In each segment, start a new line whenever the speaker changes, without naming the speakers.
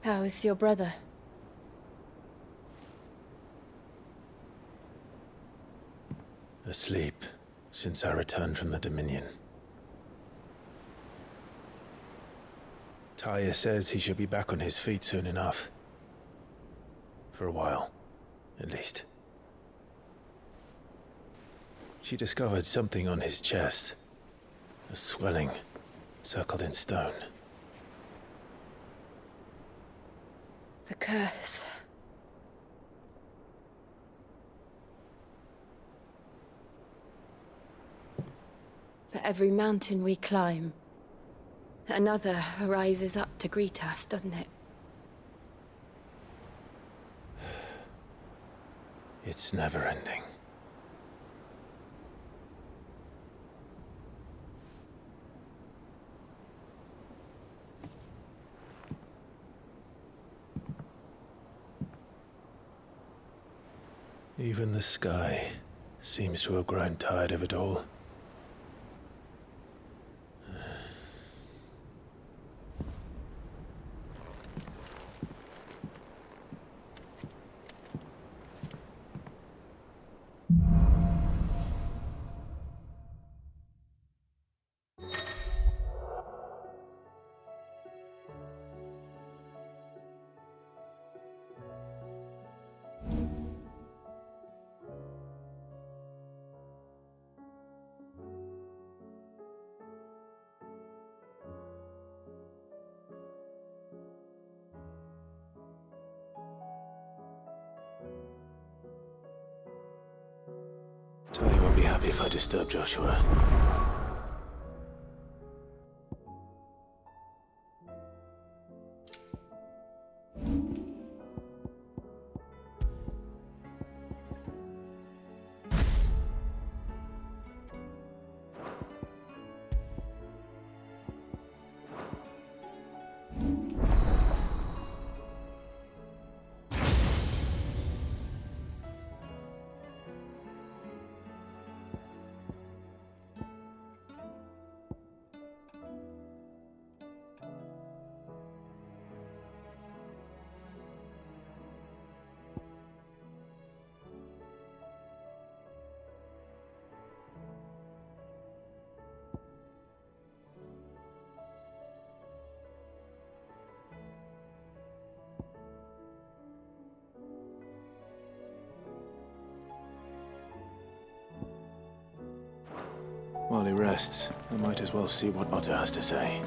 How is your brother?
Asleep since I returned from the Dominion. Taya says he should be back on his feet soon enough. For a while, at least. She discovered something on his chest. A swelling, circled in stone.
The curse. For every mountain we climb, another rises up to greet us, doesn't it?
It's never ending. Even the sky seems to have grown tired of it all. Tony won't be happy if I disturb Joshua. While he rests, I might as well see what Otter has to say.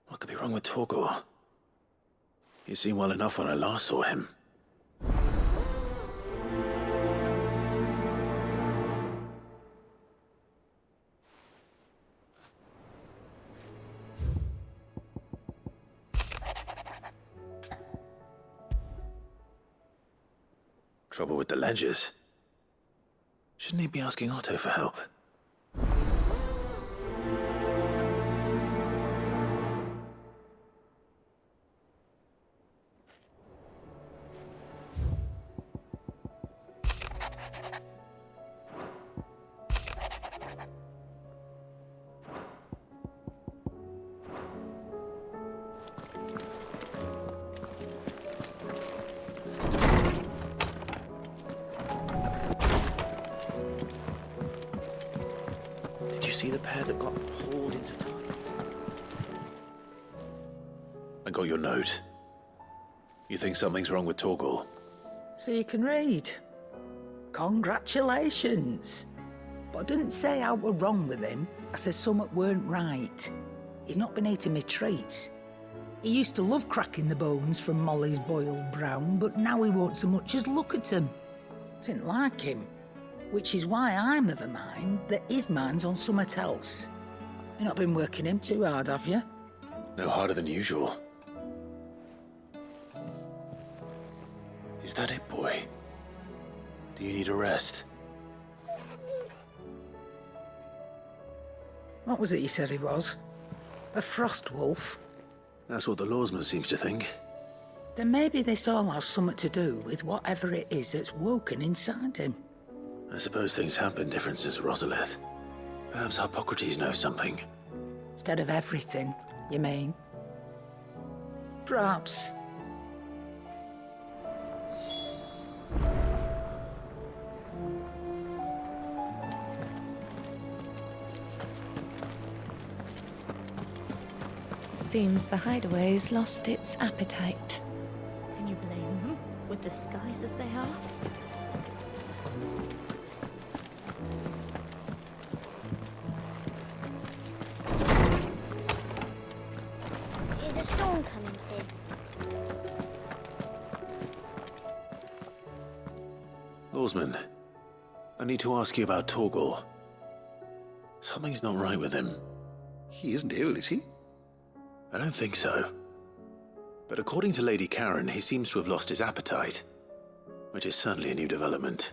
What could be wrong with Torgor? He seemed well enough when I last saw him. Trouble with the ledgers. Shouldn't he be asking Otto for help? Did you see the pair that got hauled into time? I got your note. You think something's wrong with Torgor?
So you can read. Congratulations. But I didn't say how we're wrong with him. I said something weren't right. He's not been eating me treats. He used to love cracking the bones from Molly's boiled brown, but now he won't so much as look at them. Didn't like him. Which is why I'm of a mind that his mind's on something else. You've not been working him too hard, have you?
No harder than usual. Is that it, boy? Do you need a rest?
What was it you said he was? A frost wolf?
That's what the lawsman seems to think.
Then maybe this all has something to do with whatever it is that's woken inside him.
I suppose things have been different since Rosalith. Perhaps Hippocrates knows something.
Instead of everything, you mean? Perhaps.
Seems the hideaway's lost its appetite.
Can you blame them? With the skies as they are?
Is a storm coming, Sid?
Lawsman, I need to ask you about Torgal. Something's not right with him.
He isn't ill, is he?
I don't think so. But according to Lady Karen, he seems to have lost his appetite, which is certainly a new development.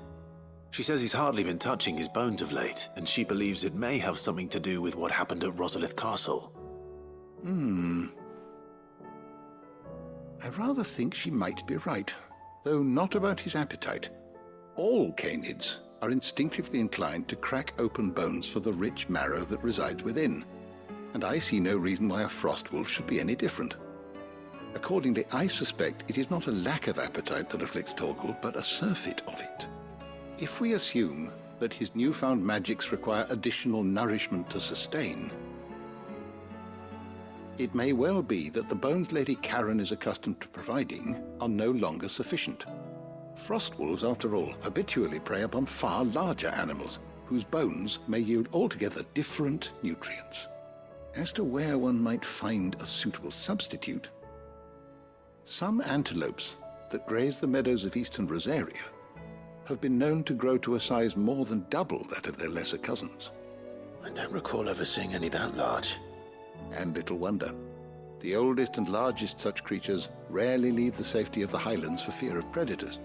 She says he's hardly been touching his bones of late, and she believes it may have something to do with what happened at Rosalith Castle.
I rather think she might be right, though not about his appetite. All canids are instinctively inclined to crack open bones for the rich marrow that resides within, and I see no reason why a frost wolf should be any different. Accordingly, I suspect it is not a lack of appetite that afflicts Torgal, but a surfeit of it. If we assume that his newfound magics require additional nourishment to sustain, it may well be that the bones Lady Karen is accustomed to providing are no longer sufficient. Frost wolves, after all, habitually prey upon far larger animals, whose bones may yield altogether different nutrients. As to where one might find a suitable substitute, some antelopes that graze the meadows of eastern Rosaria have been known to grow to a size more than double that of their lesser cousins.
I don't recall ever seeing any that large.
And little wonder. The oldest and largest such creatures rarely leave the safety of the highlands for fear of predators.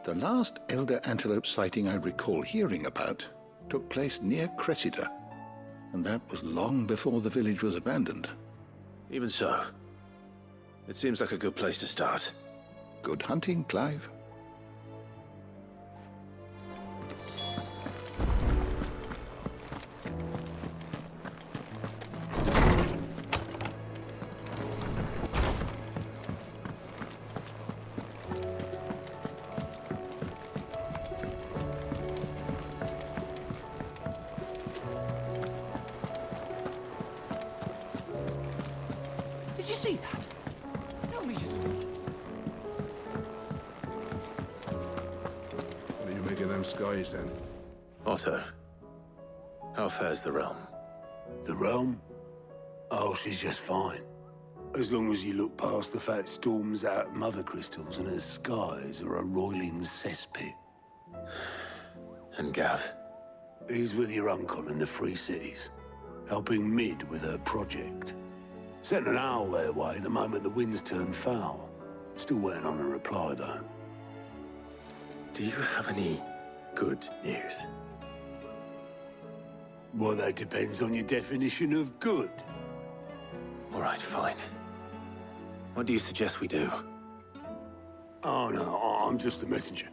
The last elder antelope sighting I recall hearing about took place near Cressida, and that was long before the village was abandoned.
Even so, it seems like a good place to start.
Good hunting, Clive.
Did you see that? Tell me you saw it.
What do you make of them skies, then?
Otto, how fares the realm?
The realm? Oh, she's just fine. As long as you look past the fat storms out mother crystals and her skies are a roiling cesspit.
And Gav?
He's with your uncle in the Free Cities, helping Mid with her project. Sent an owl their way the moment the winds turned foul. Still waiting on a reply, though.
Do you have any good news?
Well, that depends on your definition of good.
All right, fine. What do you suggest we do?
Oh, no, I'm just the messenger.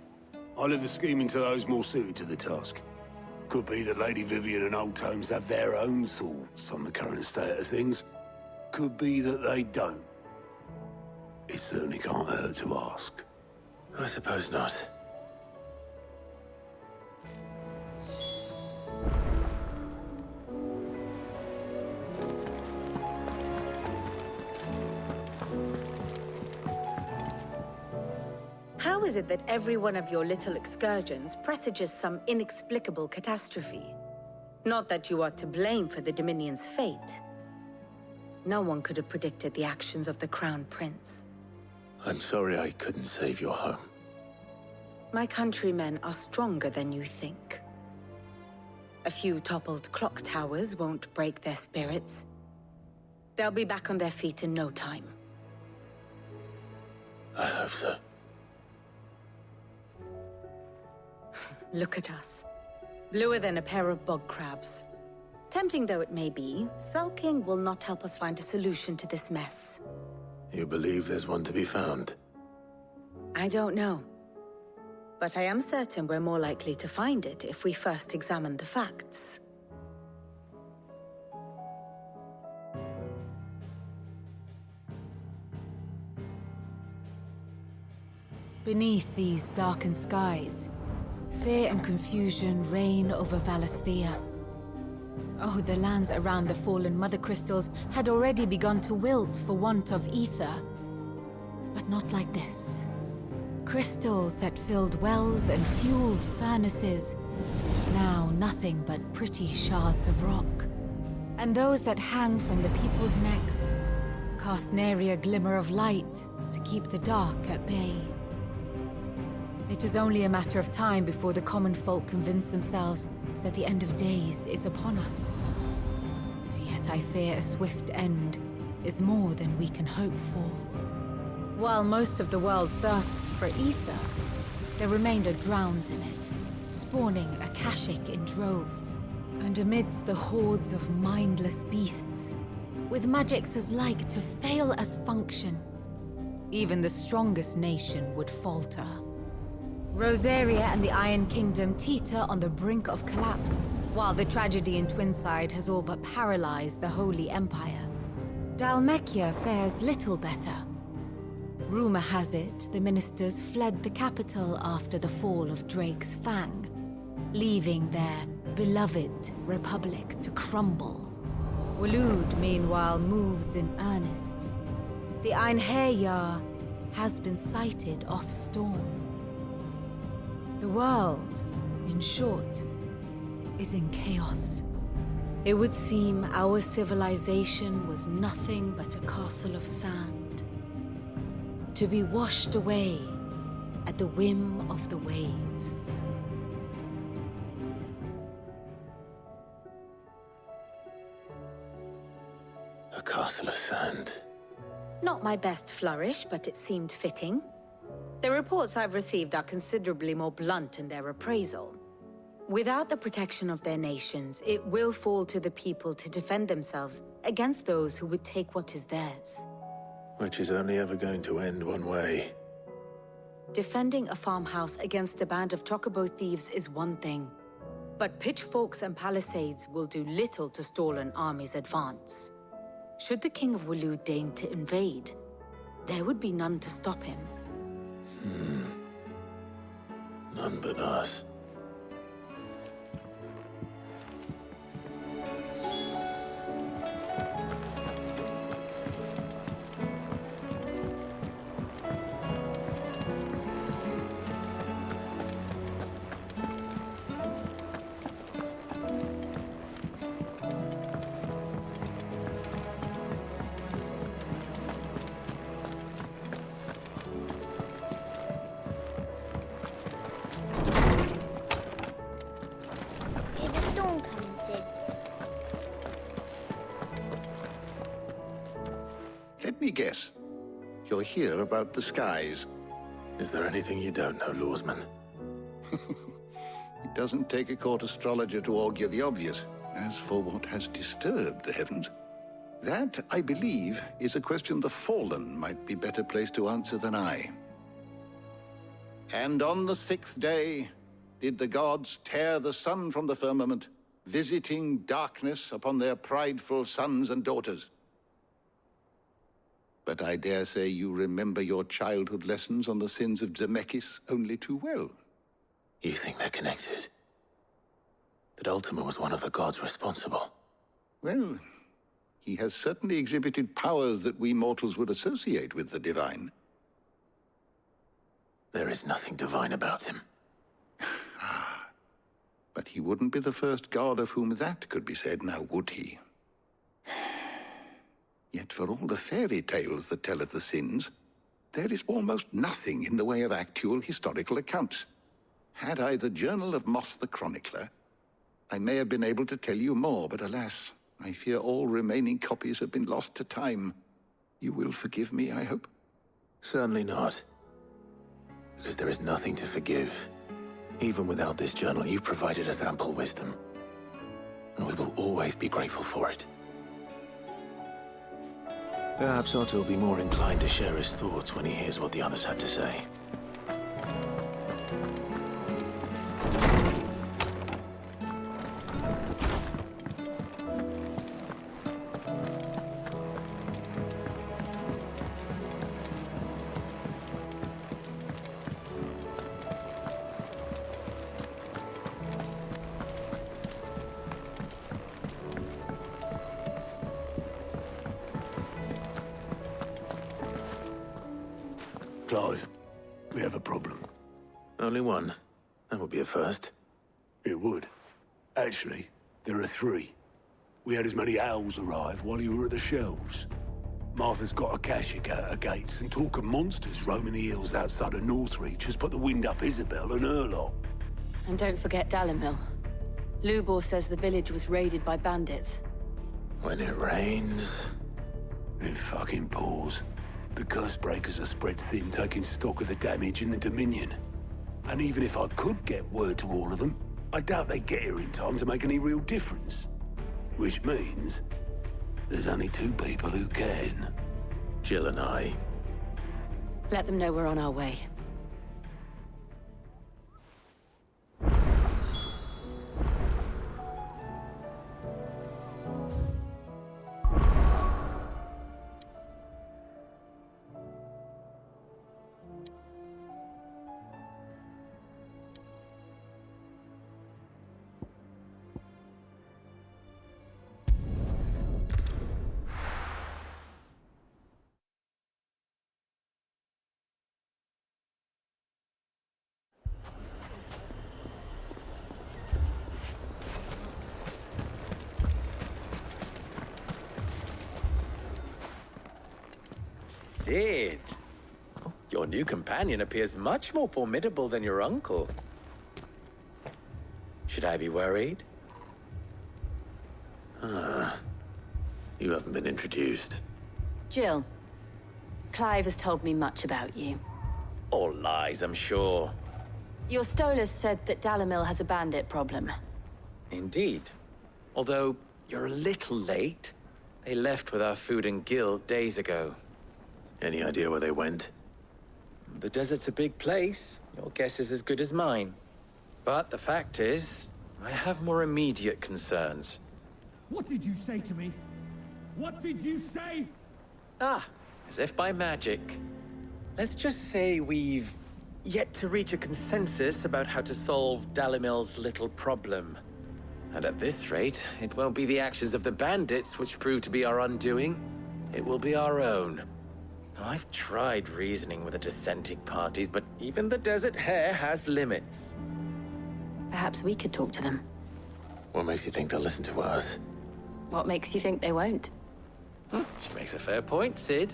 I'll leave the scheming to those more suited to the task. Could be that Lady Vivian and Old Tomes have their own thoughts on the current state of things. Could be that they don't. It certainly can't hurt to ask.
I suppose not.
How is it that every one of your little excursions presages some inexplicable catastrophe? Not that you are to blame for the Dominion's fate. No one could have predicted the actions of the Crown Prince.
I'm sorry I couldn't save your home.
My countrymen are stronger than you think. A few toppled clock towers won't break their spirits. They'll be back on their feet in no time.
I hope so.
Look at us. Bluer than a pair of bog crabs. Tempting though it may be, sulking will not help us find a solution to this mess.
You believe there's one to be found?
I don't know. But I am certain we're more likely to find it if we first examine the facts.
Beneath these darkened skies, fear and confusion reign over Valisthea. Oh, the lands around the fallen Mother Crystals had already begun to wilt for want of ether. But not like this. Crystals that filled wells and fueled furnaces, now nothing but pretty shards of rock. And those that hang from the people's necks cast nary a glimmer of light to keep the dark at bay. It is only a matter of time before the common folk convince themselves that the end of days is upon us. Yet I fear a swift end is more than we can hope for. While most of the world thirsts for ether, the remainder drowns in it, spawning Akashic in droves. And amidst the hordes of mindless beasts, with magics as like to fail as function, even the strongest nation would falter. Rosaria and the Iron Kingdom teeter on the brink of collapse, while the tragedy in Twinside has all but paralyzed the Holy Empire. Dalmekia fares little better. Rumor has it the ministers fled the capital after the fall of Drake's Fang, leaving their beloved republic to crumble. Waloed, meanwhile, moves in earnest. The Einherjar has been sighted off-storm. The world, in short, is in chaos. It would seem our civilization was nothing but a castle of sand, to be washed away at the whim of the waves.
A castle of sand.
Not my best flourish, but it seemed fitting. The reports I've received are considerably more blunt in their appraisal. Without the protection of their nations, it will fall to the people to defend themselves against those who would take what is theirs.
Which is only ever going to end one way.
Defending a farmhouse against a band of chocobo thieves is one thing, but pitchforks and palisades will do little to stall an army's advance. Should the King of Waloed deign to invade, there would be none to stop him.
None but us.
Is a storm coming, Sid?
Let me guess. You're here about the skies.
Is there anything you don't know, Lawsman?
It doesn't take a court astrologer to augur the obvious. As for what has disturbed the heavens, that, I believe, is a question the Fallen might be better placed to answer than I. And on the 6th day did the gods tear the sun from the firmament, visiting darkness upon their prideful sons and daughters. But I dare say you remember your childhood lessons on the sins of Zemeckis only too well.
You think they're connected? That Ultima was one of the gods responsible?
Well, he has certainly exhibited powers that we mortals would associate with the divine.
There is nothing divine about him.
But he wouldn't be the first god of whom that could be said, now would he? Yet for all the fairy tales that tell of the sins, there is almost nothing in the way of actual historical accounts. Had I the Journal of Moss the Chronicler, I may have been able to tell you more, but alas, I fear all remaining copies have been lost to time. You will forgive me, I hope?
Certainly not. Because there is nothing to forgive. Even without this journal, you've provided us ample wisdom. And we will always be grateful for it. Perhaps Otto will be more inclined to share his thoughts when he hears what the others had to say.
Clive, we have a problem.
Only one. That would be a first.
It would. Actually, there are three. We had as many owls arrive while you were at the shelves. Martha's got a Akashic out her gates, and talk of monsters roaming the hills outside of Northreach has put the wind up Isabel and her lot.
And don't forget Dalimil. Lubor says the village was raided by bandits.
When it rains...
It fucking pours. The curse breakers are spread thin, taking stock of the damage in the Dominion. And even if I could get word to all of them, I doubt they'd get here in time to make any real difference. Which means there's only two people who can.
Jill and I.
Let them know we're on our way.
Sid! Your new companion appears much more formidable than your uncle. Should I be worried?
You haven't been introduced.
Jill. Clive has told me much about you.
All lies, I'm sure.
Your Stolas said that Dalimil has a bandit problem.
Indeed. Although, you're a little late. They left with our food and guild days ago.
Any idea where they went?
The desert's a big place. Your guess is as good as mine. But the fact is, I have more immediate concerns.
What did you say to me? What did you say?
Ah, as if by magic. Let's just say we've yet to reach a consensus about how to solve Dalimil's little problem. And at this rate, it won't be the actions of the bandits which prove to be our undoing. It will be our own. Now, I've tried reasoning with the dissenting parties, but even the Desert Hare has limits.
Perhaps we could talk to them.
What makes you think they'll listen to us?
What makes you think they won't?
She makes a fair point, Sid.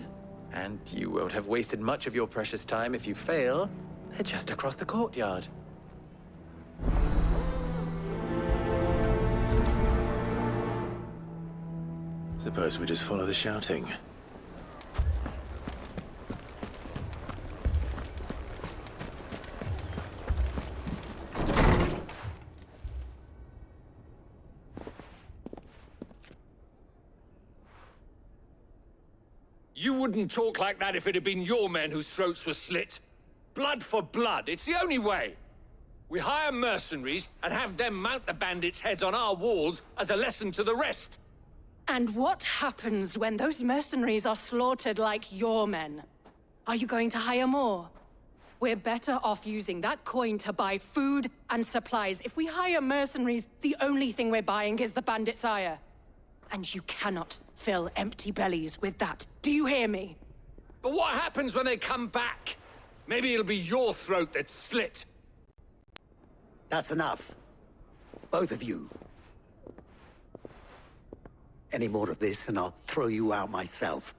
And you won't have wasted much of your precious time if you fail. They're just across the courtyard.
Suppose we just follow the shouting.
You wouldn't talk like that if it had been your men whose throats were slit. Blood for blood, it's the only way. We hire mercenaries and have them mount the bandits' heads on our walls as a lesson to the rest.
And what happens when those mercenaries are slaughtered like your men? Are you going to hire more? We're better off using that coin to buy food and supplies. If we hire mercenaries, the only thing we're buying is the bandits' ire. And you cannot fill empty bellies with that. Do you hear me?
But what happens when they come back? Maybe it'll be your throat that's slit.
That's enough. Both of you. Any more of this and I'll throw you out myself.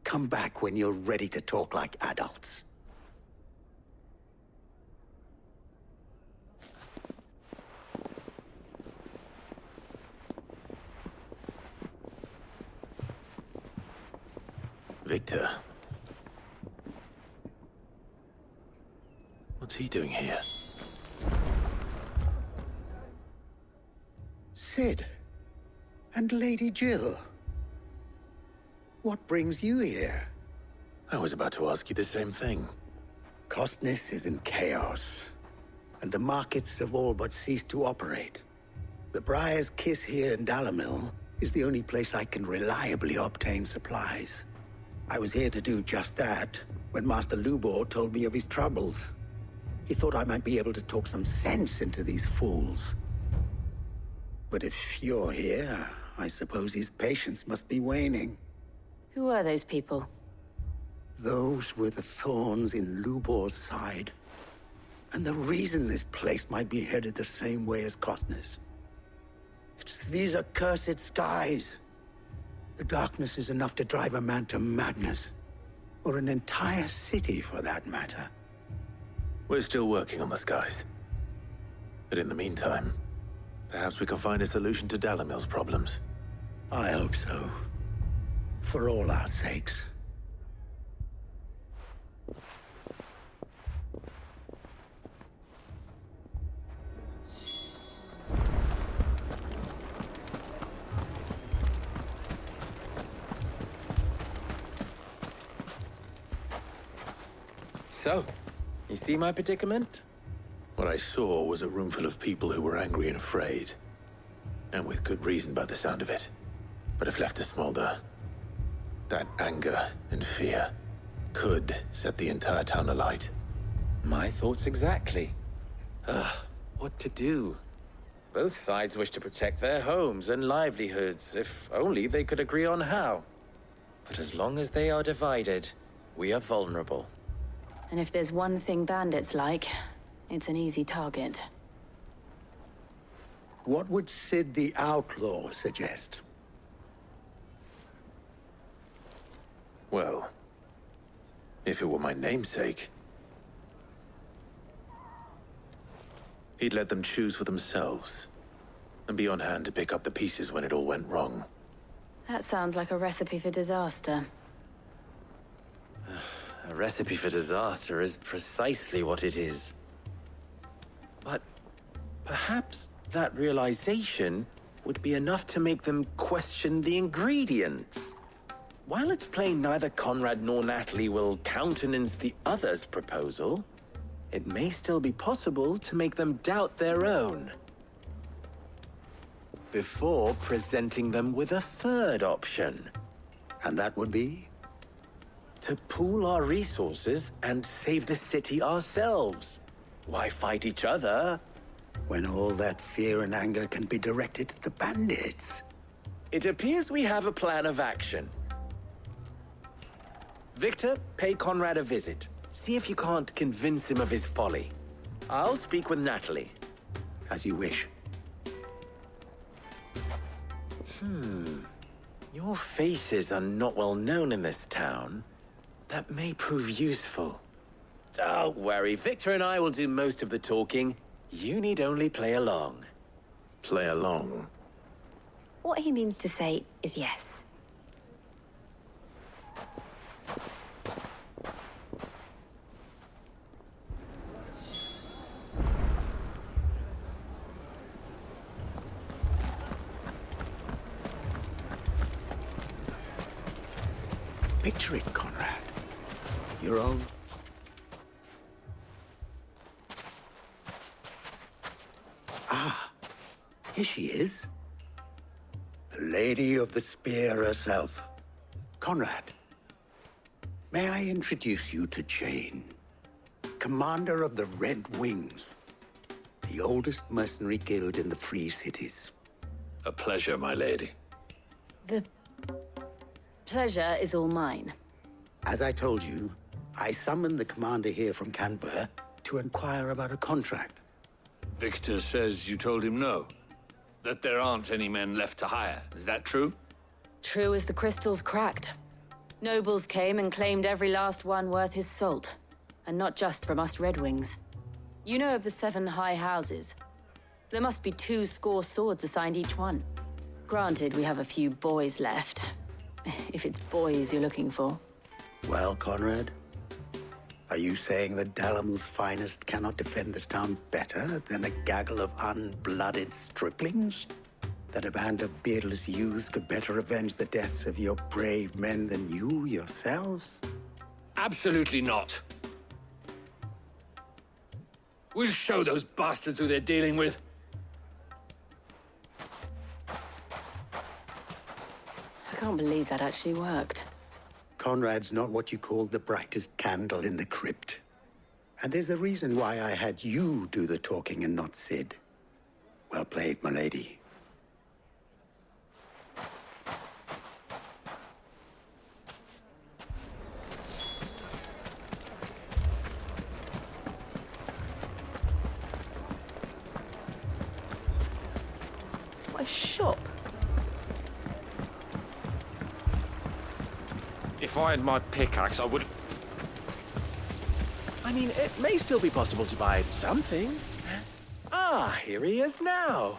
Come back when you're ready to talk like adults.
Victor. What's he doing here?
Sid. And Lady Jill. What brings you here?
I was about to ask you the same thing.
Costness is in chaos, and the markets have all but ceased to operate. The Briar's Kiss here in Dalimil is the only place I can reliably obtain supplies. I was here to do just that when Master Lubor told me of his troubles. He thought I might be able to talk some sense into these fools. But if you're here, I suppose his patience must be waning.
Who are those people?
Those were the thorns in Lubor's side. And the reason this place might be headed the same way as Costness. It's these accursed skies. The darkness is enough to drive a man to madness. Or an entire city, for that matter.
We're still working on the skies. But in the meantime, perhaps we can find a solution to Dalimil's problems.
I hope so. For all our sakes.
So, you see my predicament?
What I saw was a room full of people who were angry and afraid. And with good reason by the sound of it. But if left to smolder, that anger and fear could set the entire town alight.
My thoughts exactly. What to do? Both sides wish to protect their homes and livelihoods, if only they could agree on how. But as long as they are divided, we are vulnerable.
And if there's one thing bandits like, it's an easy target.
What would Sid the Outlaw suggest?
Well, if it were my namesake, he'd let them choose for themselves, and be on hand to pick up the pieces when it all went wrong.
That sounds like a recipe for disaster.
A recipe for disaster is precisely what it is. But perhaps that realization would be enough to make them question the ingredients. While it's plain neither Conrad nor Natalie will countenance the other's proposal, it may still be possible to make them doubt their own. Before presenting them with a third option.
And that would be?
To pool our resources and save the city ourselves. Why fight each other?
When all that fear and anger can be directed at the bandits.
It appears we have a plan of action. Victor, pay Conrad a visit. See if you can't convince him of his folly. I'll speak with Natalie.
As you wish.
Your faces are not well known in this town. That may prove useful. Don't worry, Victor and I will do most of the talking. You need only play along.
Play along?
What he means to say is yes.
Picture it, Conrad. Your own. Here she is. The Lady of the Spear herself. Conrad, may I introduce you to Jane, commander of the Red Wings, the oldest mercenary guild in the Free Cities.
A pleasure, my lady.
The pleasure is all mine.
As I told you, I summoned the commander here from Canver to inquire about a contract.
Victor says you told him no. That there aren't any men left to hire. Is that true?
True as the crystals cracked. Nobles came and claimed every last one worth his salt. And not just from us Red Wings. You know of the 7 high houses. There must be 2 swords assigned each one. Granted, we have a few boys left. If it's boys you're looking for.
Well, Conrad, are you saying that Dalimil's finest cannot defend this town better than a gaggle of unblooded striplings? that a band of beardless youths could better avenge the deaths of your brave men than you yourselves?
Absolutely not. We'll show those bastards who they're dealing with.
I can't believe that actually worked.
Conrad's not what you call the brightest candle in the crypt. And there's a reason why I had you do the talking and not Sid. Well played, my lady.
What a shop.
If I had my pickaxe, I would...
I mean, it may still be possible to buy something. Ah, here he is now.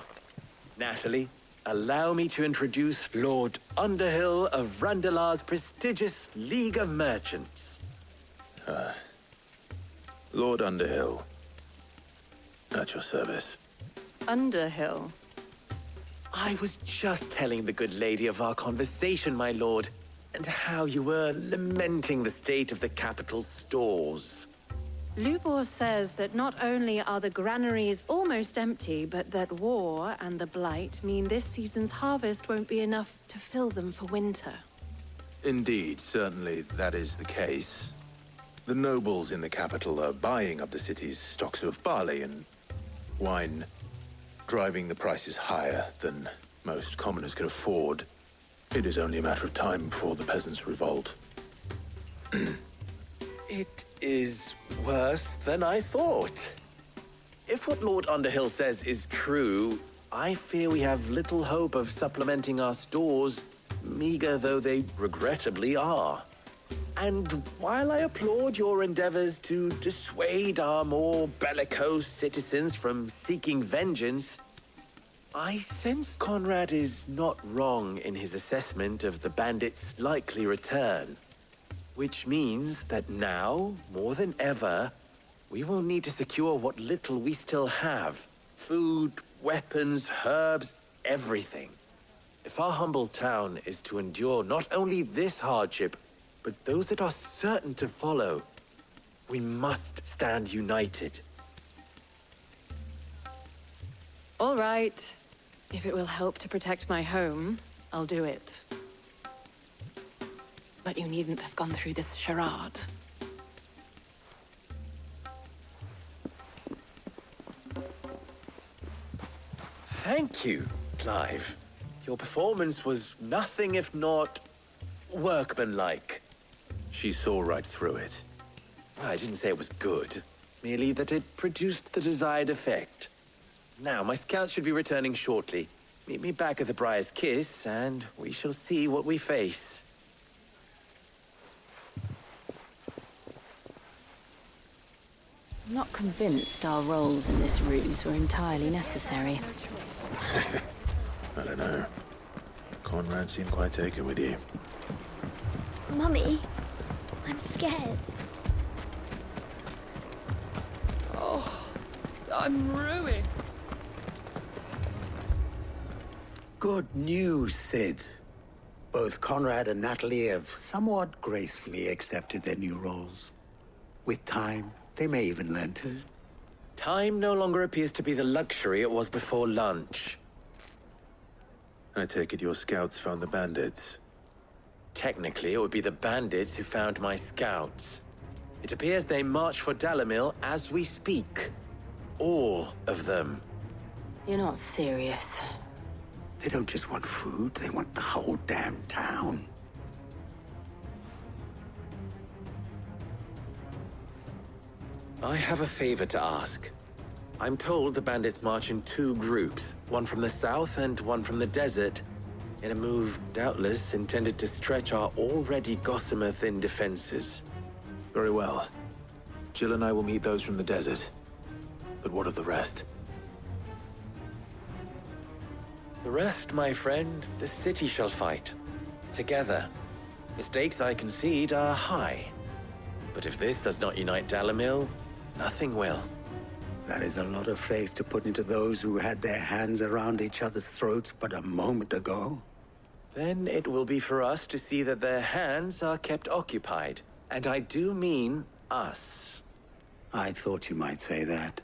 Natalie, allow me to introduce Lord Underhill of Randalar's prestigious League of Merchants.
Lord Underhill. At your service.
Underhill.
I was just telling the good lady of our conversation, my lord, and how you were lamenting the state of the capital's stores.
Lubor says that not only are the granaries almost empty, but that war and the Blight mean this season's harvest won't be enough to fill them for winter.
Indeed, certainly that is the case. The nobles in the capital are buying up the city's stocks of barley and wine, driving the prices higher than most commoners can afford. It is only a matter of time before the peasants revolt.
It is worse than I thought. If what Lord Underhill says is true, I fear we have little hope of supplementing our stores, meager though they regrettably are. And while I applaud your endeavors to dissuade our more bellicose citizens from seeking vengeance, I sense Conrad is not wrong in his assessment of the bandits' likely return. Which means that now, more than ever, we will need to secure what little we still have. Food, weapons, herbs, everything. If our humble town is to endure not only this hardship, but those that are certain to follow, we must stand united.
All right. If it will help to protect my home, I'll do it. But you needn't have gone through this charade.
Thank you, Clive. Your performance was nothing if not workmanlike.
She saw right through it.
I didn't say it was good, merely that it produced the desired effect. Now, my scouts should be returning shortly. Meet me back at the Briar's Kiss, and we shall see what we face.
I'm not convinced our roles in this ruse were entirely necessary.
I don't know. Conrad seemed quite taken with you.
Mummy, I'm scared.
Oh, I'm ruined.
Good news, Sid. Both Conrad and Natalie have somewhat gracefully accepted their new roles. With time, they may even learn to.
Time no longer appears to be the luxury it was before lunch.
I take it your scouts found the bandits.
Technically, it would be the bandits who found my scouts. It appears they march for Dalimil as we speak. All of them.
You're not serious.
They don't just want food, they want the whole damn town.
I have a favor to ask. I'm told the bandits march in two groups, one from the south and one from the desert, in a move doubtless intended to stretch our already gossamer-thin defenses.
Very well. Jill and I will meet those from the desert. But what of the rest?
The rest, my friend, the city shall fight. Together. The stakes, I concede, are high. But if this does not unite Dalimil, nothing will.
That is a lot of faith to put into those who had their hands around each other's throats but a moment ago.
Then it will be for us to see that their hands are kept occupied. And I do mean us.
I thought you might say that.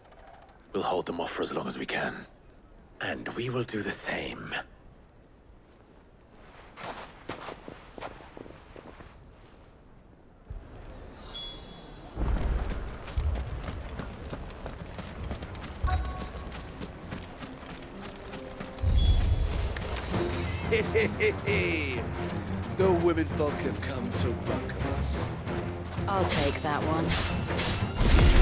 We'll hold them off for as long as we can.
And we will do the same.
The womenfolk have come to welcome us.
I'll take that one.
It's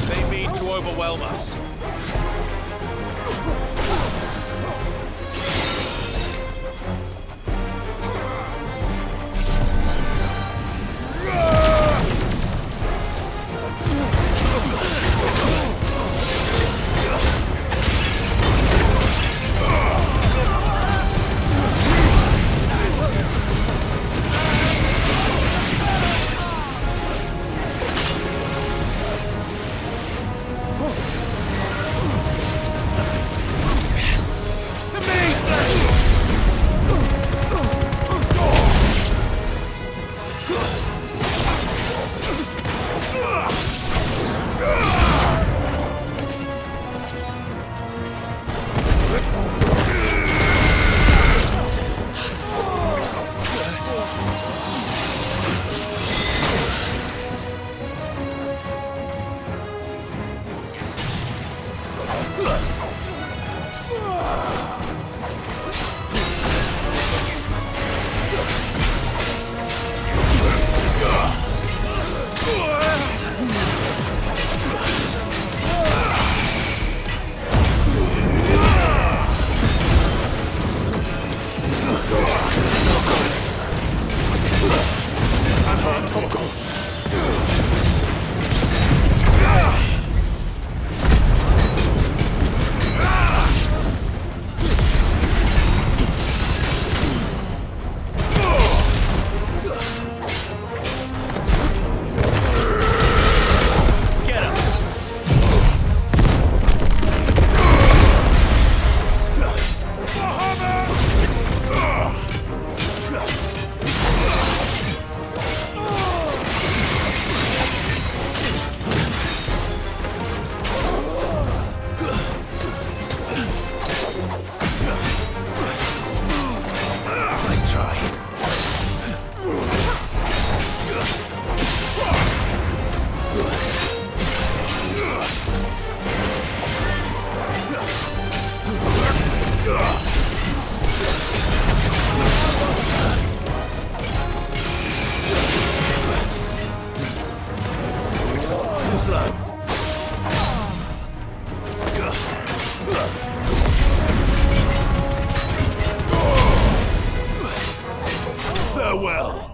They mean to overwhelm us. Farewell.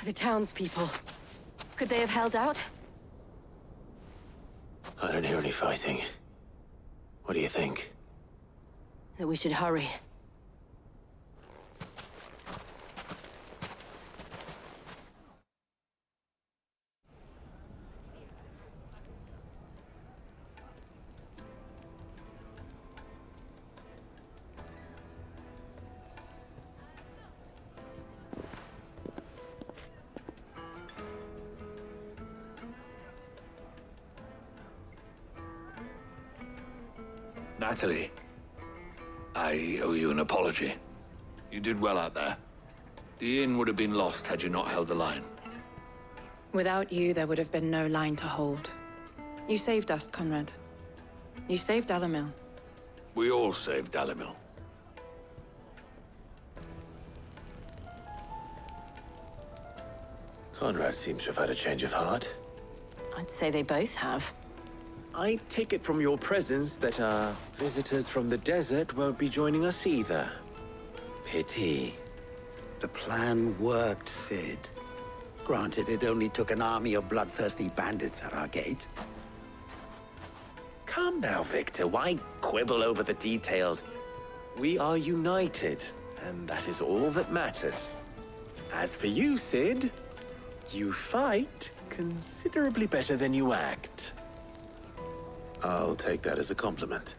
The townspeople. Could they have held out?
I don't hear any fighting. What do you think?
That we should hurry.
Natalie, I owe you an apology. You did well out there. The inn would have been lost had you not held the line.
Without you, there would have been no line to hold. You saved us, Conrad. You saved Dalimil.
We all saved Dalimil.
Conrad seems to have had a change of heart.
I'd say they both have.
I take it from your presence that our visitors from the desert won't be joining us either. Pity.
The plan worked, Sid. Granted, it only took an army of bloodthirsty bandits at our gate.
Calm now, Victor. Why quibble over the details? We are united, and that is all that matters. As for you, Sid, you fight considerably better than you act.
I'll take that as a compliment.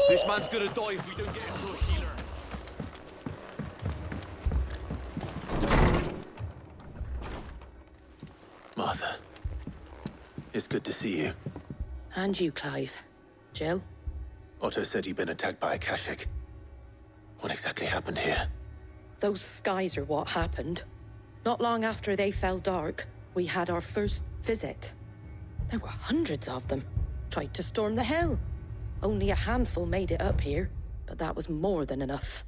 This man's gonna die if we don't get him to a healer.
Martha, it's good to see you.
And you, Clive. Jill?
Otto said you'd been attacked by a Akashic. What exactly happened here?
Those skies are what happened. Not long after they fell dark, we had our first visit. There were hundreds of them. Tried to storm the hill. Only a handful made it up here, but that was more than enough.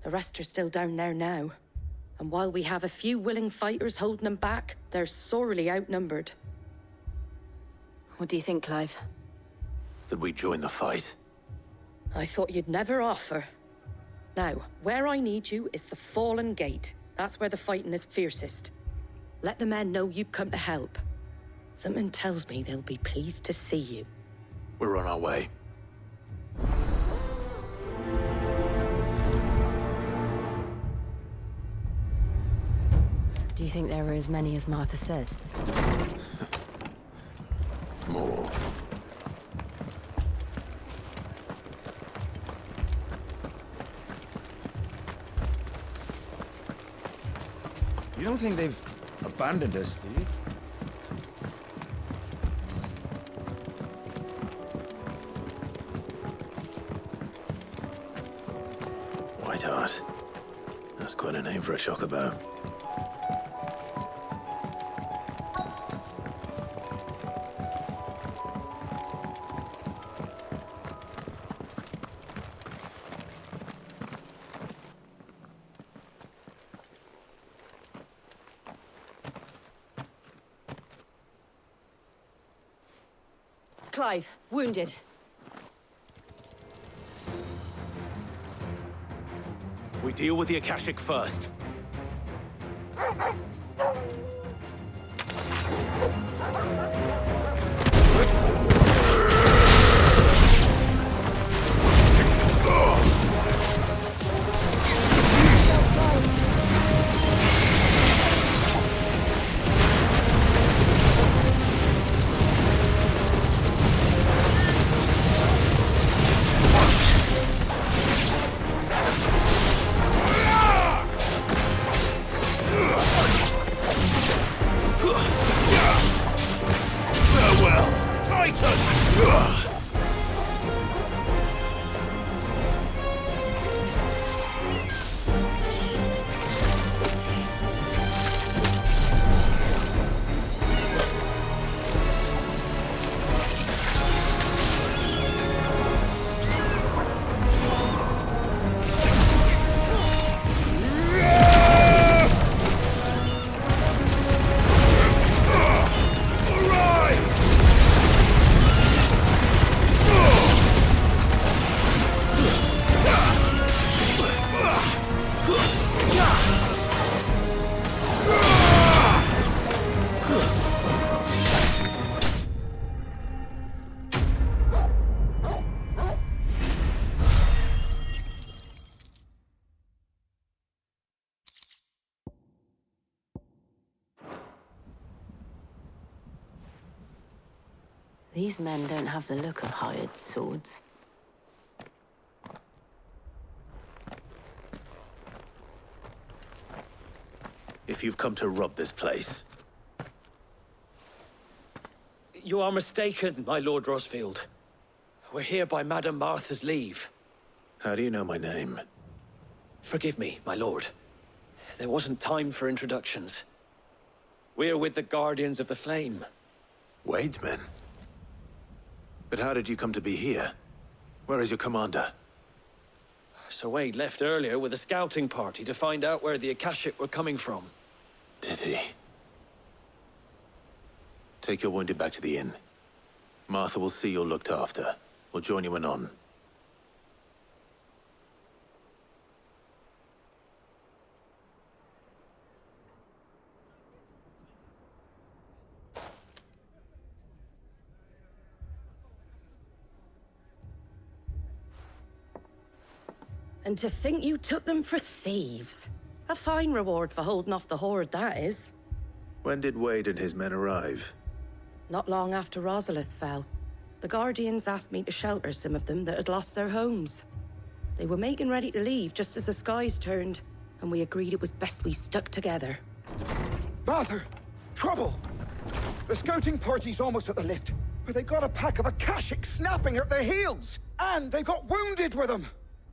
The rest are still down there now. And while we have a few willing fighters holding them back, they're sorely outnumbered.
What do you think, Clive?
That we join the fight?
I thought you'd never offer. Now, where I need you is the Fallen Gate. That's where the fighting is fiercest. Let the men know you've come to help. Something tells me they'll be pleased to see you.
We're on our way.
Do you think there are as many as Martha says?
More.
You don't think they've abandoned us, do you?
Whiteheart. That's quite a name for a chocobo.
Clive, wounded.
We deal with the Akashic first.
These men don't have the look of hired swords.
if you've come to rob this place.
You are mistaken, my Lord Rosfield. We're here by Madame Martha's leave.
How do you know my name?
Forgive me, my lord. There wasn't time for introductions. We're with the Guardians of the Flame.
Wade's men? But how did you come to be here? Where is your commander?
Sir Wade left earlier with a scouting party to find out where the Akashic were coming from.
Did he? Take your wounded back to the inn. Martha will see you're looked after. We'll join you anon.
And to think you took them for thieves. A fine reward for holding off the horde, that is.
When did Wade and his men arrive?
Not long after Rosalith fell. The Guardians asked me to shelter some of them that had lost their homes. They were making ready to leave just as the skies turned, and we agreed it was best we stuck together.
Martha! Trouble! The scouting party's almost at the lift, but they got a pack of Akashic snapping at their heels! And they got wounded with them!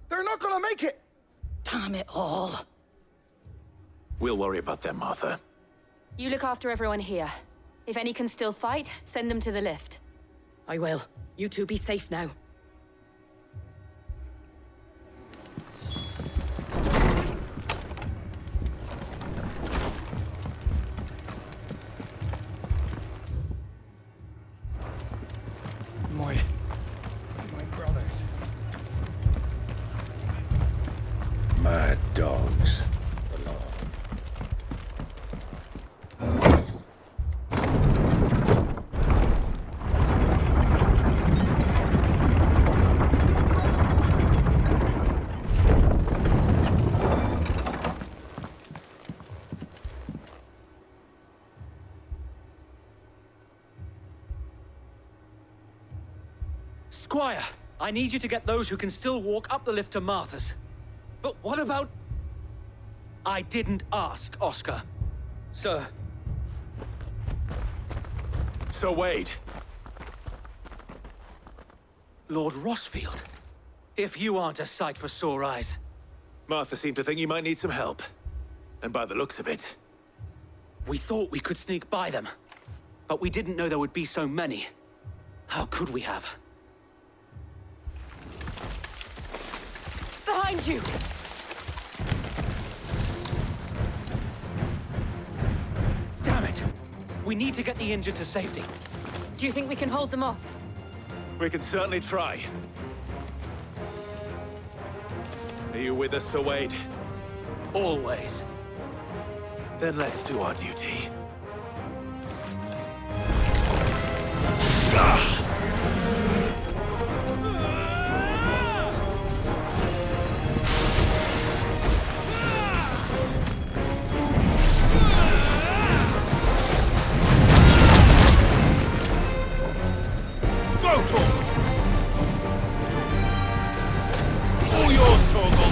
They're not gonna make it!
Damn it all.
We'll worry about them, Martha.
You look after everyone here. If any can still fight, send them to the lift.
I will. You two be safe now.
My brothers.
Mad dogs.
Squire, I need you to get those who can still walk up the lift to Martha's. But what about... I didn't ask, Oscar. Sir.
Sir Wade.
Lord Rosfield. If you aren't a sight for sore eyes.
Martha seemed to think you might need some help. And by the looks of it...
We thought we could sneak by them. But we didn't know there would be so many. How could we have?
Behind you!
Damn it! We need to get the injured to safety.
Do you think we can hold them off?
We can certainly try. Are you with us, Sir Wade?
Always.
Then let's do our duty. All yours, Torgal!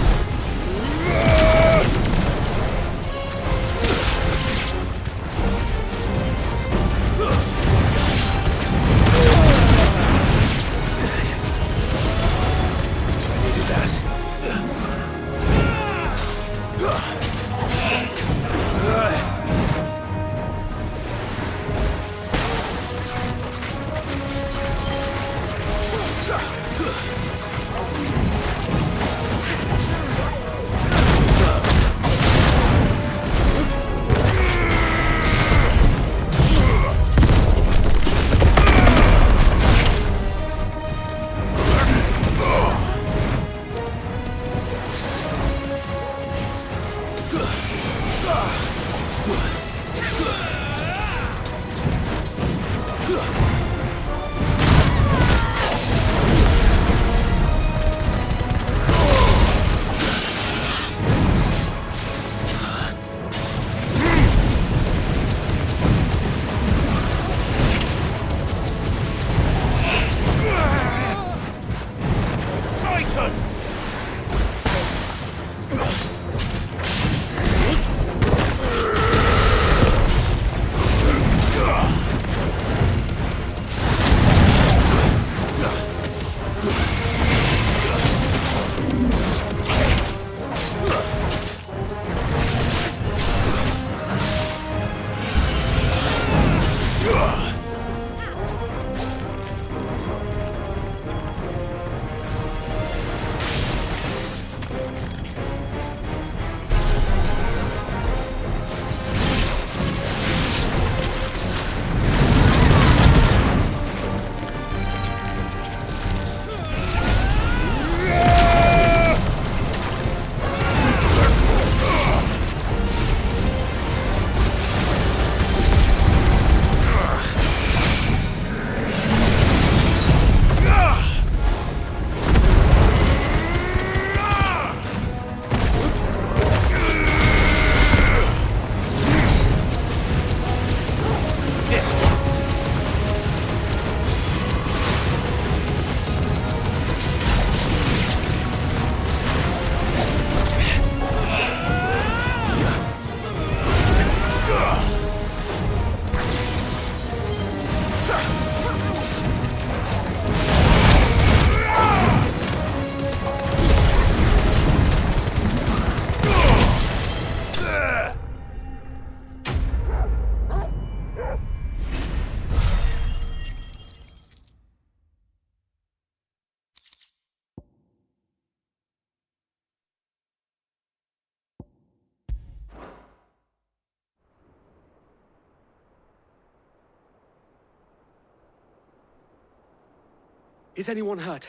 Is anyone hurt?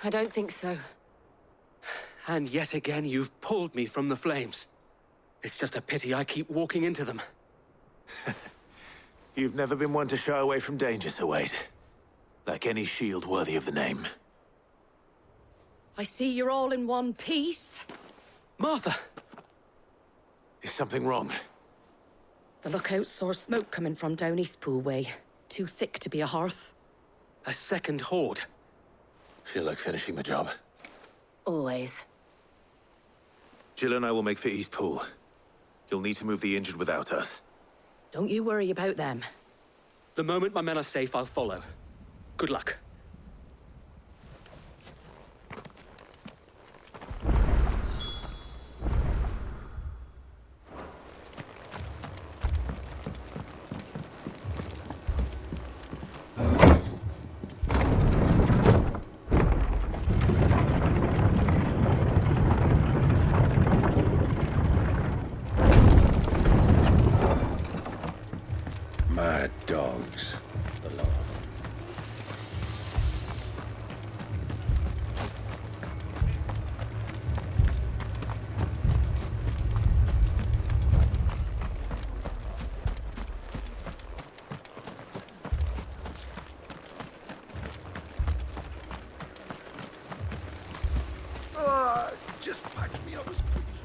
I don't think so.
And yet again, you've pulled me from the flames. It's just a pity I keep walking into them.
You've never been one to shy away from danger, Sir Wade. Like any shield worthy of the name.
I see you're all in one piece.
Martha!
Is something wrong?
The lookout saw smoke coming from down Eastpool way. Too thick to be a hearth.
A second horde.
Feel like finishing the job.
Always.
Jill and I will make for Eastpool. You'll need to move the injured without us.
Don't you worry about them.
The moment my men are safe, I'll follow. Good luck.
Mad dogs. The lot of them.
Just patch me up as quick as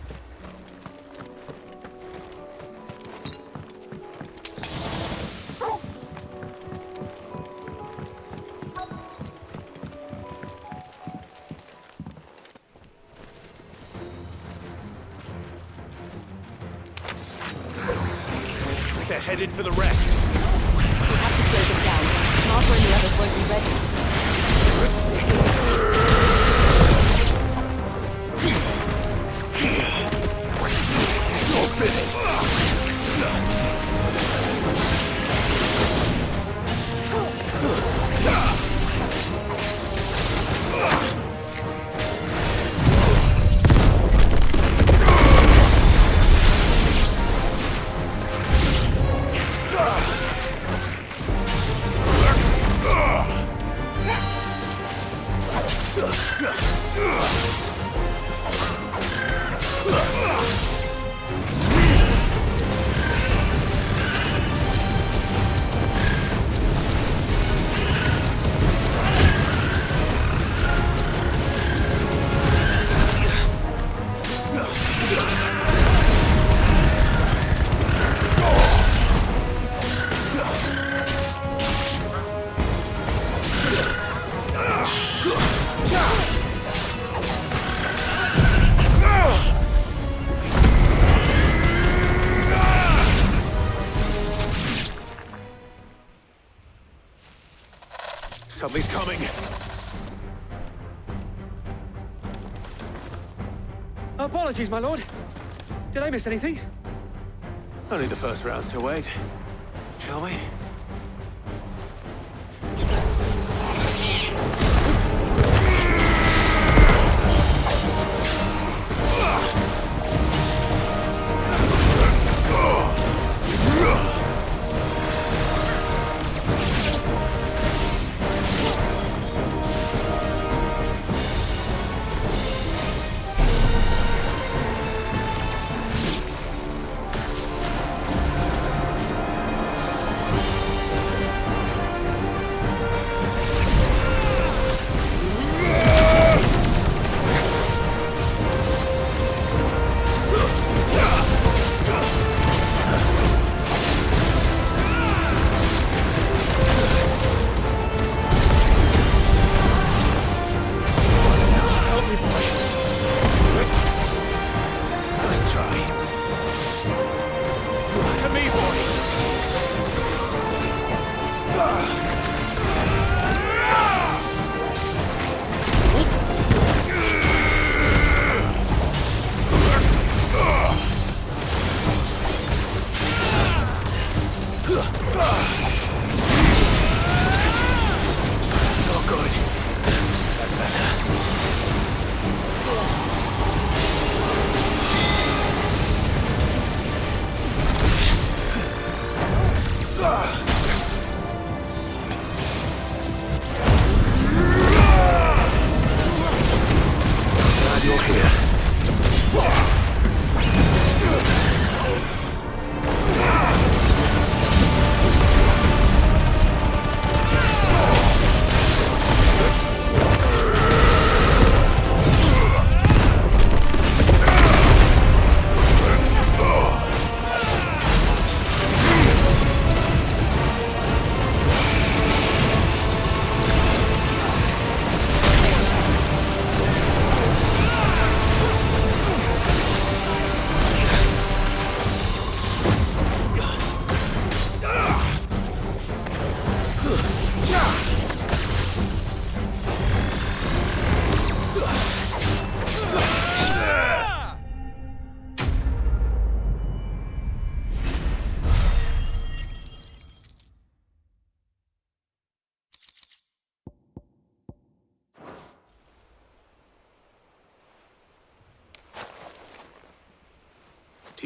They're headed for the rest.
We have to slow them down. Martha and the others won't be ready.
Something's coming.
Apologies, my lord. Did I miss anything?
Only the first round, Sir Wade. Shall we?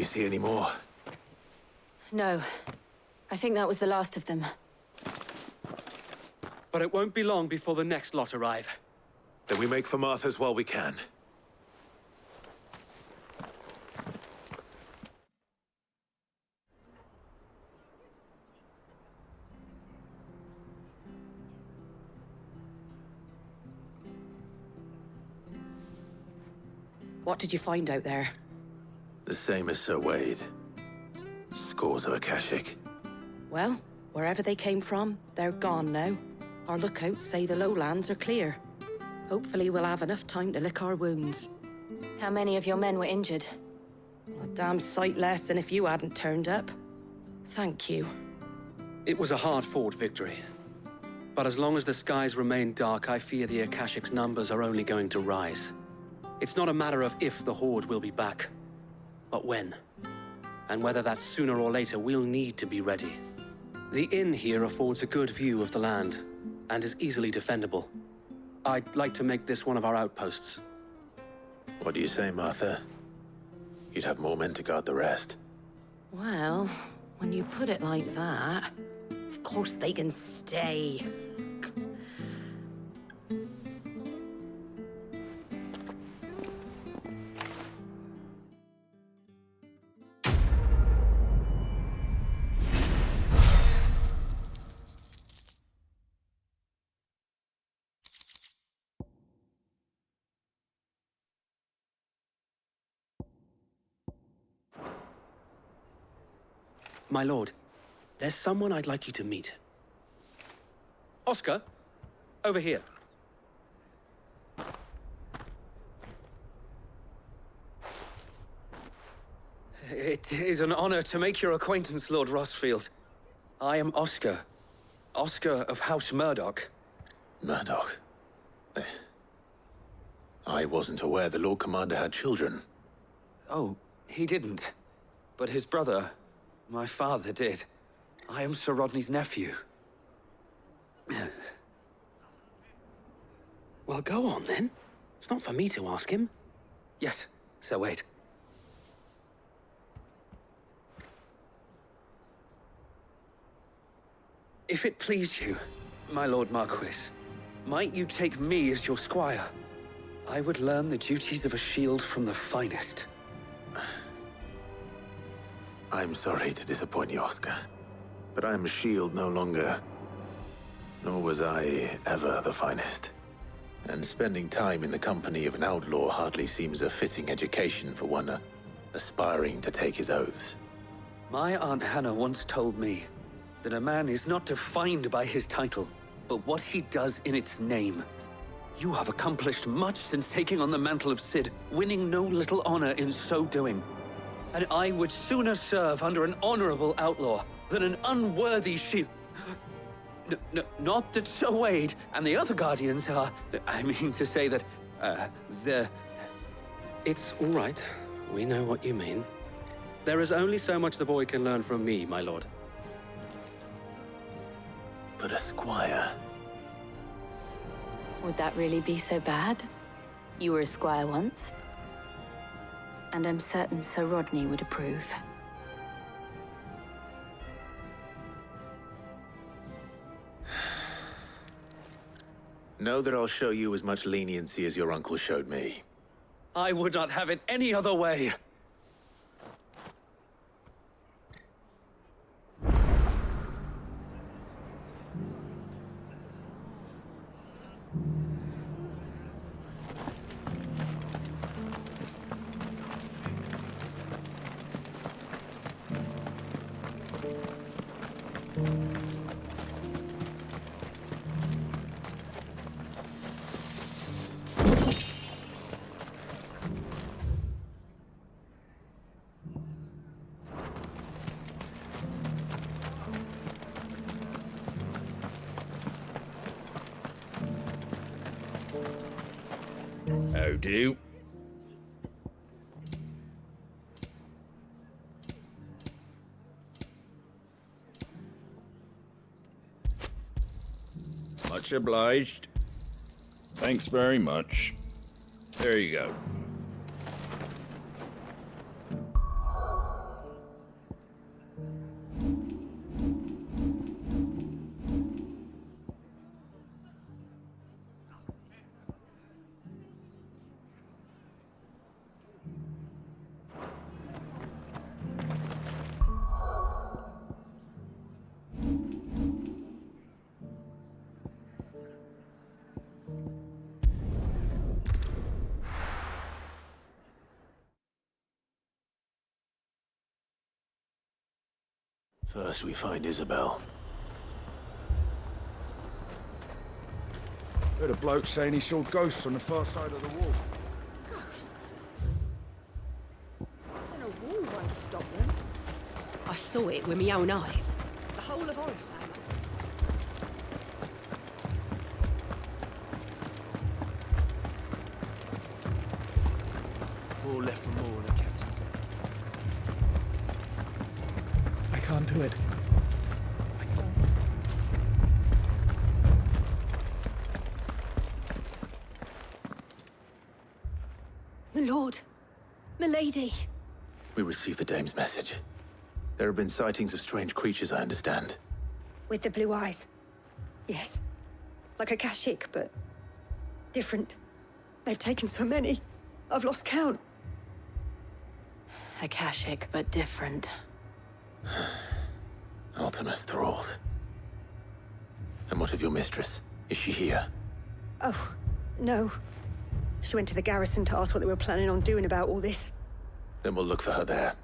you see any more?
No. I think that was the last of them.
But it won't be long before the next lot arrive.
Then we make for Martha's while we can.
What did you find out there?
The same as Sir Wade. Scores of Akashic.
Well, wherever they came from, they're gone now. Our lookouts say the lowlands are clear. Hopefully we'll have enough time to lick our wounds.
How many of your men were injured?
A damn sight less than if you hadn't turned up. Thank you.
It was a hard-fought victory. But as long as the skies remain dark, I fear the Akashic's numbers are only going to rise. It's not a matter of if the Horde will be back, but when. And whether that's sooner or later, we'll need to be ready. The inn here affords a good view of the land, and is easily defendable. I'd like to make this one of our outposts.
What do you say, Martha? You'd have more men to guard the rest.
Well, when you put it like that, of course they can stay.
My lord, there's someone I'd like you to meet. Oscar, over here. It is an honor to make your acquaintance, Lord Rossfield. I am Oscar. Oscar of House Murdoch.
Murdoch? I wasn't aware the Lord Commander had children.
Oh, he didn't. But his brother, my father, did. I am Sir Rodney's nephew.
Well, go on, then. It's not for me to ask him.
Yes, Sir Wade. If it please you, my Lord Marquis, might you take me as your squire? I would learn the duties of a shield from the finest.
I'm sorry to disappoint you, Oscar, but I'm a shield no longer. Nor was I ever the finest. And spending time in the company of an outlaw hardly seems a fitting education for one aspiring to take his oaths.
My Aunt Hannah once told me that a man is not defined by his title, but what he does in its name. You have accomplished much since taking on the mantle of Cid, winning no little honor in so doing. And I would sooner serve under an honorable outlaw than an unworthy shield. Not that Sir Wade and the other Guardians are... I mean to say that, they're...
It's all right. We know what you mean. There is only so much the boy can learn from me, my lord.
But a squire...
Would that really be so bad? You were a squire once. And I'm certain Sir Rodney would approve.
Know that I'll show you as much leniency as your uncle showed me.
I would not have it any other way.
How do? Much obliged. Thanks very much. There you go.
First, we find Isabel.
Heard a bloke saying he saw ghosts on the far side of the wall.
Ghosts? And a wall won't stop them. I saw it with my own eyes. The whole of our family.
Four left for more, Captain.
I can't do it.
My lord. My lady.
We received the dame's message. There have been sightings of strange creatures, I understand.
With the blue eyes. Yes. Like a Kashik, but different. They've taken so many. I've lost count.
Akashic, but different.
Ultimus thralls. And what of your mistress? Is she here?
Oh, no. She went to the garrison to ask what they were planning on doing about all this.
Then we'll look for her there.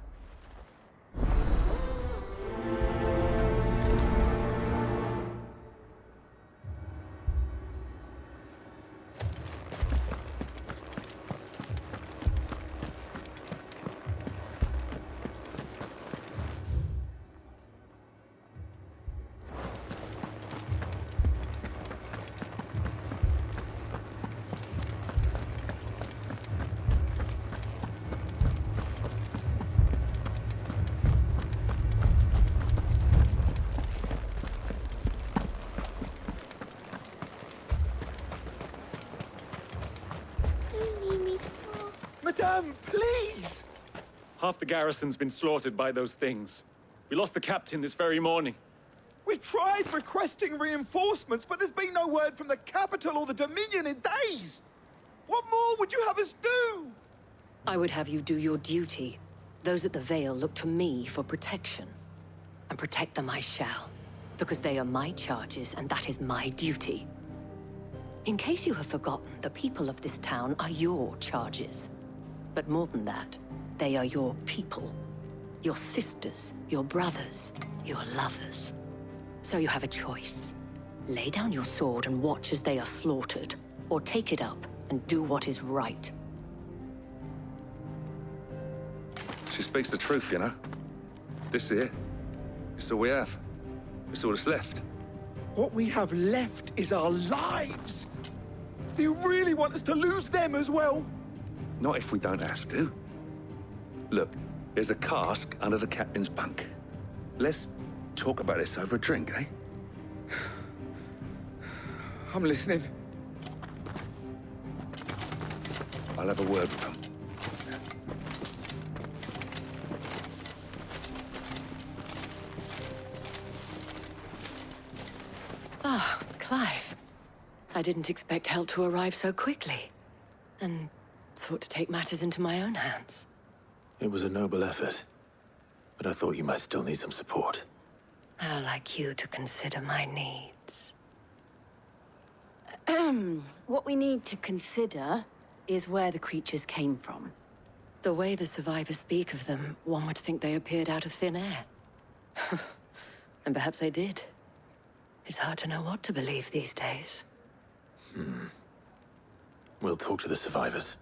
Madame, please!
Half the garrison's been slaughtered by those things. We lost the captain this very morning.
We've tried requesting reinforcements, but there's been no word from the capital or the Dominion in days! What more would you have us do?
I would have you do your duty. Those at the Vale look to me for protection. And protect them I shall. Because they are my charges, and that is my duty. In case you have forgotten, the people of this town are your charges. But more than that, they are your people. Your sisters, your brothers, your lovers. So you have a choice. Lay down your sword and watch as they are slaughtered, or take it up and do what is right.
She speaks the truth, you know. This here, it's all we have. It's all that's left.
What we have left is our lives! Do you really want us to lose them as well?
Not if we don't have to. Look, there's a cask under the captain's bunk. Let's talk about this over a drink, eh?
I'm listening.
I'll have a word with him.
Ah, Clive. I didn't expect help to arrive so quickly. And sought to take matters into my own hands.
It was a noble effort. But I thought you might still need some support.
How like you to consider my needs.
What we need to consider is where the creatures came from.
The way the survivors speak of them, one would think they appeared out of thin air. And perhaps they did. It's hard to know what to believe these days.
We'll talk to the survivors.